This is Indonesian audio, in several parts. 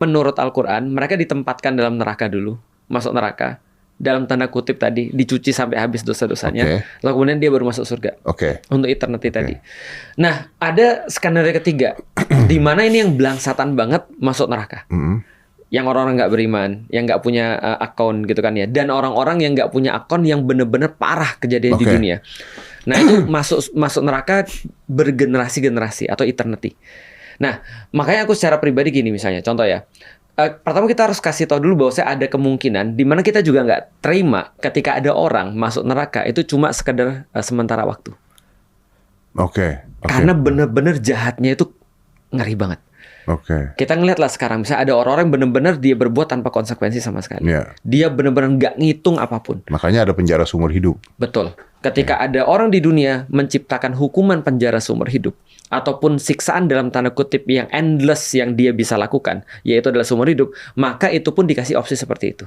menurut Al-Quran mereka ditempatkan dalam neraka dulu, masuk neraka, dalam tanda kutip tadi, dicuci sampai habis dosa-dosanya, lalu kemudian dia baru masuk surga untuk eternity tadi. Nah, ada skenario ketiga, di mana ini yang belangsatan banget masuk neraka. Yang orang-orang nggak beriman, yang nggak punya akun gitu kan ya, dan orang-orang yang nggak punya akun yang bener-bener parah kejadian di dunia. Nah itu masuk neraka bergenerasi-generasi atau eternity. Nah makanya aku secara pribadi gini misalnya, contoh ya. Pertama kita harus kasih tahu dulu bahwa ada kemungkinan di mana kita juga nggak terima ketika ada orang masuk neraka itu cuma sekedar sementara waktu. Karena bener-bener jahatnya itu ngeri banget. Kita ngeliat lah sekarang, misalnya ada orang-orang yang benar-benar dia berbuat tanpa konsekuensi sama sekali. Dia benar-benar nggak ngitung apapun. Makanya ada penjara seumur hidup. Betul. Ketika ada orang di dunia menciptakan hukuman penjara seumur hidup ataupun siksaan dalam tanda kutip yang endless yang dia bisa lakukan, yaitu adalah seumur hidup, maka itu pun dikasih opsi seperti itu.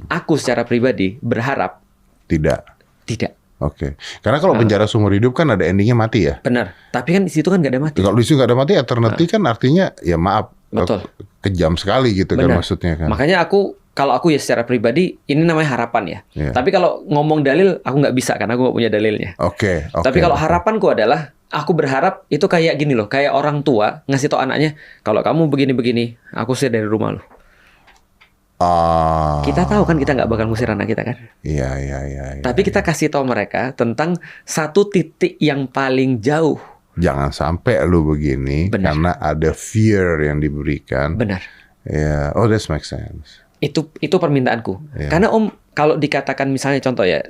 Aku secara pribadi berharap tidak. Karena kalau penjara seumur hidup kan ada endingnya mati ya. Benar. Tapi kan di situ kan nggak ada mati. Kalau di situ nggak ada mati, eternity kan artinya ya maaf. Betul. Kejam sekali gitu. Benar. Kan maksudnya kan. Makanya kalau aku ya secara pribadi ini namanya harapan ya. Tapi kalau ngomong dalil aku nggak bisa karena aku nggak punya dalilnya. Tapi kalau harapanku adalah aku berharap itu kayak gini loh, kayak orang tua ngasih tau anaknya, kalau kamu begini-begini, aku usir dari rumah lo. Kita tahu kan kita nggak bakal ngusir anak kita kan. Iya. Tapi kita kasih tahu mereka tentang satu titik yang paling jauh. Jangan sampai lu begini. Karena ada fear yang diberikan. Benar. Ya, that makes sense. Itu permintaanku. Karena kalau dikatakan misalnya contoh ya,